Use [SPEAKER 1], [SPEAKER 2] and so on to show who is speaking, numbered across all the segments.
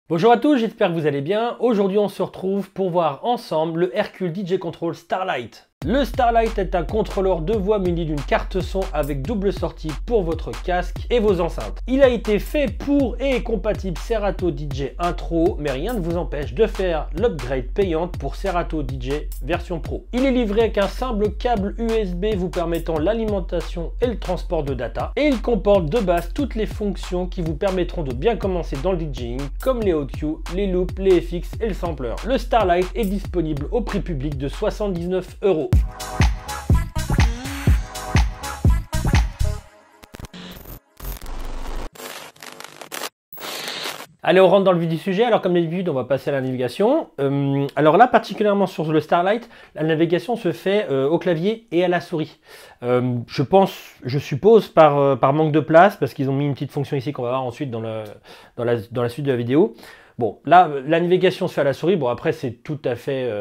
[SPEAKER 1] Bonjour à tous, j'espère que vous allez bien. Aujourd'hui, on se retrouve pour voir ensemble le Hercule DJ Control Starlight. Le Starlight est un contrôleur de voix muni d'une carte son avec double sortie pour votre casque et vos enceintes. Il a été fait pour et est compatible Serato DJ Intro, mais rien ne vous empêche de faire l'upgrade payante pour Serato DJ version Pro. Il est livré avec un simple câble USB vous permettant l'alimentation et le transport de data, et il comporte de base toutes les fonctions qui vous permettront de bien commencer dans le DJing, comme les EQ, les loops, les FX et le sampler. Le Starlight est disponible au prix public de 79 €. Allez, on rentre dans le vif du sujet. Alors comme d'habitude, on va passer à la navigation. Alors là, particulièrement sur le Starlight, la navigation se fait au clavier et à la souris. Je suppose par manque de place, parce qu'ils ont mis une petite fonction ici qu'on va voir ensuite dans la suite de la vidéo. Bon, là, la navigation se fait à la souris. Bon, après, c'est tout à fait...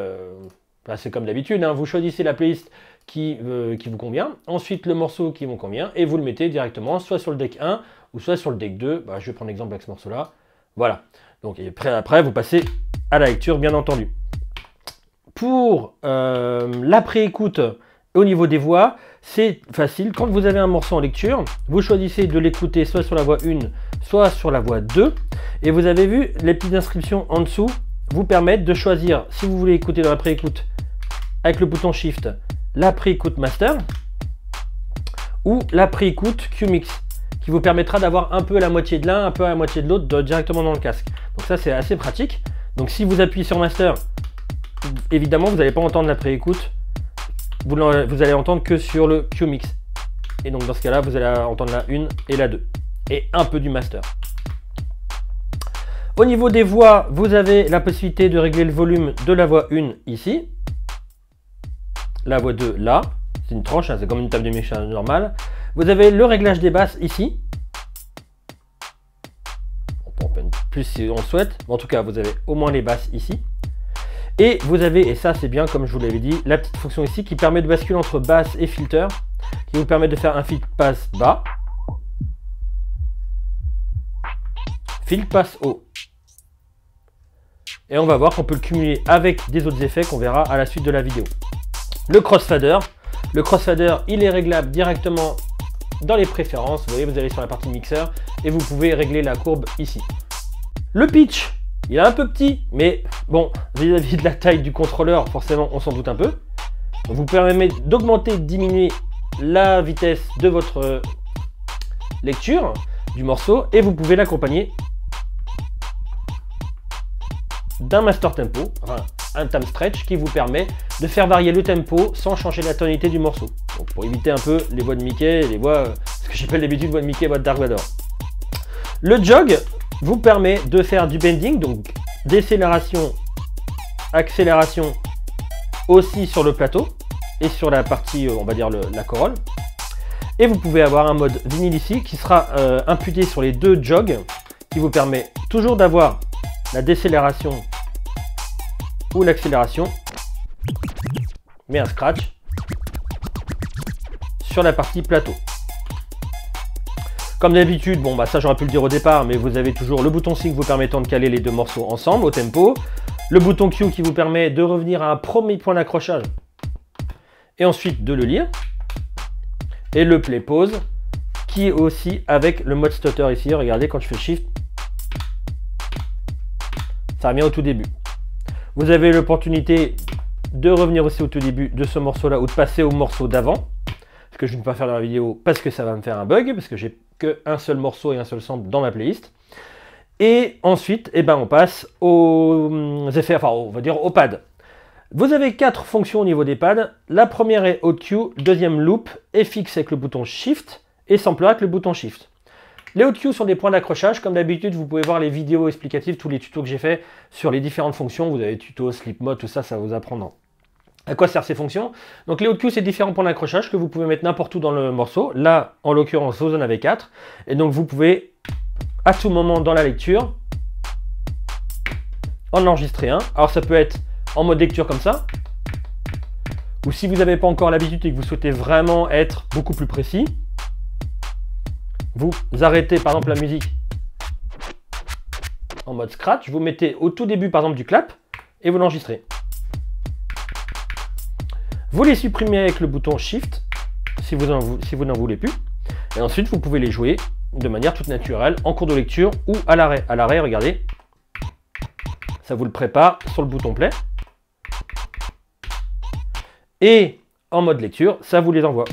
[SPEAKER 1] c'est comme d'habitude, hein. Vous choisissez la playlist qui vous convient, ensuite le morceau qui vous convient, et vous le mettez directement soit sur le deck 1 ou soit sur le deck 2. Je vais prendre l'exemple avec ce morceau-là. Voilà. Donc après, vous passez à la lecture, bien entendu. Pour la pré-écoute au niveau des voix, c'est facile. Quand vous avez un morceau en lecture, vous choisissez de l'écouter soit sur la voix 1, soit sur la voix 2. Et vous avez vu, les petites inscriptions en dessous vous permettent de choisir, si vous voulez écouter dans la pré-écoute avec le bouton Shift, la pré-écoute Master ou la pré-écoute Q-Mix, qui vous permettra d'avoir un peu à la moitié de l'un, un peu à la moitié de l'autre directement dans le casque. Donc ça, c'est assez pratique. Donc si vous appuyez sur Master, évidemment, vous n'allez pas entendre la pré-écoute, vous allez entendre que sur le Q-Mix. Et donc dans ce cas-là, vous allez entendre la 1 et la 2. Et un peu du Master. Au niveau des voix, vous avez la possibilité de régler le volume de la voix 1 ici. La voix 2 là. C'est une tranche, hein, c'est comme une table de mixage normale. Vous avez le réglage des basses ici. On peut en peine plus si on souhaite. Mais en tout cas, vous avez au moins les basses ici. Et vous avez, et ça c'est bien comme je vous l'avais dit, la petite fonction ici qui permet de basculer entre basse et filter. Qui vous permet de faire un filtre passe bas. Filtre passe haut. Et on va voir qu'on peut le cumuler avec des autres effets qu'on verra à la suite de la vidéo. Le crossfader. Le crossfader, il est réglable directement dans les préférences. Vous voyez, vous allez sur la partie mixeur et vous pouvez régler la courbe ici. Le pitch, il est un peu petit, mais bon, vis-à-vis de la taille du contrôleur, forcément, on s'en doute un peu. Donc, vous permet d'augmenter, de diminuer la vitesse de votre lecture du morceau et vous pouvez l'accompagner d'un master tempo, enfin un time stretch qui vous permet de faire varier le tempo sans changer la tonalité du morceau. Donc pour éviter un peu les voix de Mickey, les voix, ce que j'appelle d'habitude voix de Mickey, voix de Dark Vador. Le jog vous permet de faire du bending, donc décélération, accélération aussi sur le plateau et sur la partie, on va dire la corolle. Et vous pouvez avoir un mode vinyle ici qui sera imputé sur les deux jogs, qui vous permet toujours d'avoir la décélération ou l'accélération, mais un scratch sur la partie plateau. Comme d'habitude, bon ça j'aurais pu le dire au départ, mais vous avez toujours le bouton sync vous permettant de caler les deux morceaux ensemble au tempo, le bouton Q qui vous permet de revenir à un premier point d'accrochage et ensuite de le lire, et le play pause qui est aussi avec le mode stutter ici. Regardez, quand je fais shift, ça revient au tout début. Vous avez l'opportunité de revenir aussi au tout début de ce morceau-là ou de passer au morceau d'avant. Ce que je ne vais pas faire dans la vidéo parce que ça va me faire un bug, parce que j'ai qu'un seul morceau et un seul sample dans ma playlist. Et ensuite, on passe aux effets, enfin on va dire aux pads. Vous avez 4 fonctions au niveau des pads. La première est EQ, deuxième loop, FX avec le bouton Shift et sampler avec le bouton Shift. Les EQ sont des points d'accrochage. Comme d'habitude, vous pouvez voir les vidéos explicatives, tous les tutos que j'ai fait sur les différentes fonctions. Vous avez tuto, sleep mode, tout ça, ça va vous apprendre à quoi servent ces fonctions. Donc les EQ, c'est différents points d'accrochage que vous pouvez mettre n'importe où dans le morceau. Là, en l'occurrence, vous en avez 4. Et donc vous pouvez, à tout moment dans la lecture, en enregistrer un. Alors ça peut être en mode lecture comme ça. Ou si vous n'avez pas encore l'habitude et que vous souhaitez vraiment être beaucoup plus précis, vous arrêtez par exemple la musique en mode scratch, vous mettez au tout début par exemple du clap et vous l'enregistrez. Vous les supprimez avec le bouton Shift si vous n'en voulez plus. Et ensuite, vous pouvez les jouer de manière toute naturelle en cours de lecture ou à l'arrêt. À l'arrêt, regardez, ça vous le prépare sur le bouton play. Et en mode lecture, ça vous les envoie.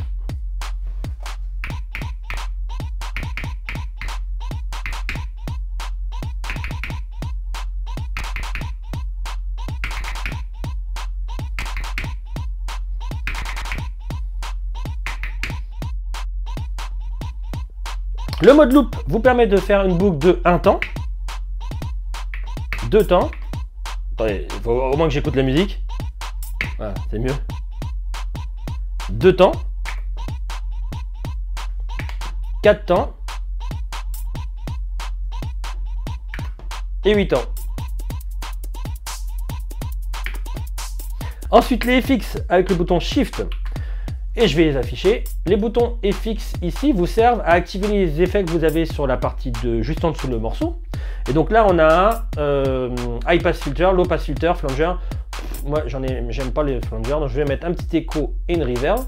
[SPEAKER 1] Le mode loop vous permet de faire une boucle de 1 temps, 2 temps. Attendez, il faut au moins que j'écoute la musique. Voilà, c'est mieux. 2 temps, 4 temps et 8 temps. Ensuite, les FX avec le bouton Shift, et je vais les afficher. Les boutons FX ici vous servent à activer les effets que vous avez sur la partie de juste en dessous le morceau. Et donc là, on a High Pass Filter, Low Pass Filter, Flanger. Moi, j'aime pas les flangers, donc je vais mettre un petit écho et une reverb.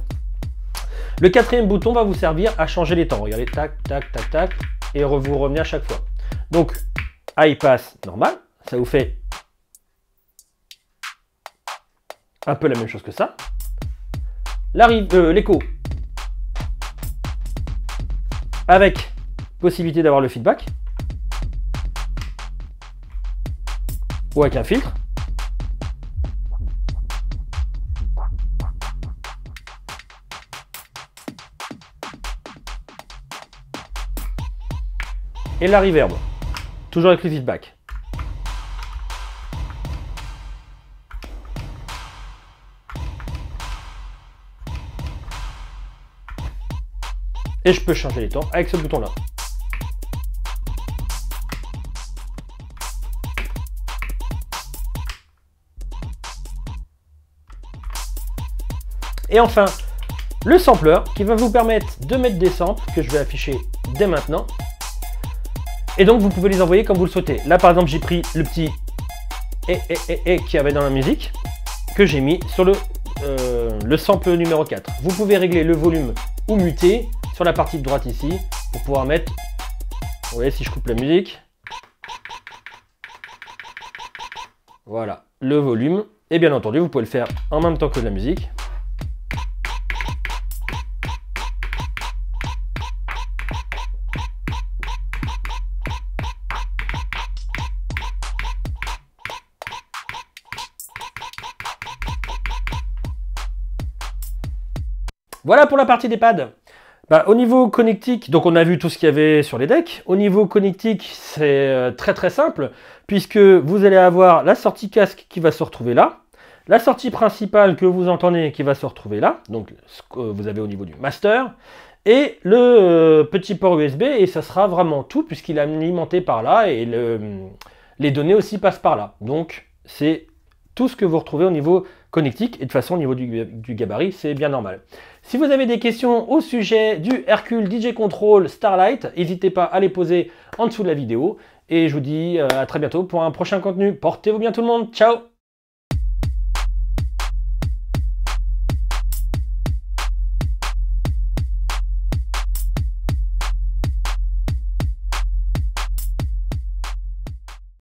[SPEAKER 1] Le quatrième bouton va vous servir à changer les temps. Regardez, tac, tac, tac, tac, et vous revenez à chaque fois. Donc, High Pass normal, ça vous fait un peu la même chose que ça. L'écho, avec possibilité d'avoir le feedback, ou avec un filtre. Et la reverb, toujours avec le feedback. Et je peux changer les temps avec ce bouton-là. Et enfin, le sampler qui va vous permettre de mettre des samples que je vais afficher dès maintenant. Et donc vous pouvez les envoyer comme vous le souhaitez. Là par exemple j'ai pris le petit et qu'il y avait dans la musique que j'ai mis sur le sample numéro 4. Vous pouvez régler le volume ou muter sur la partie de droite ici pour pouvoir mettre, vous voyez si je coupe la musique, voilà le volume. Et bien entendu vous pouvez le faire en même temps que de la musique. Voilà pour la partie des pads. Au niveau connectique, donc on a vu tout ce qu'il y avait sur les decks. Au niveau connectique, c'est très très simple, puisque vous allez avoir la sortie casque qui va se retrouver là, la sortie principale que vous entendez qui va se retrouver là, donc ce que vous avez au niveau du master, et le petit port USB, et ça sera vraiment tout, puisqu'il est alimenté par là, et les données aussi passent par là. Donc c'est tout ce que vous retrouvez au niveau connectique, et de toute façon au niveau du gabarit, c'est bien normal. Si vous avez des questions au sujet du Hercule DJ Control Starlight, n'hésitez pas à les poser en dessous de la vidéo. Et je vous dis à très bientôt pour un prochain contenu. Portez-vous bien tout le monde, ciao!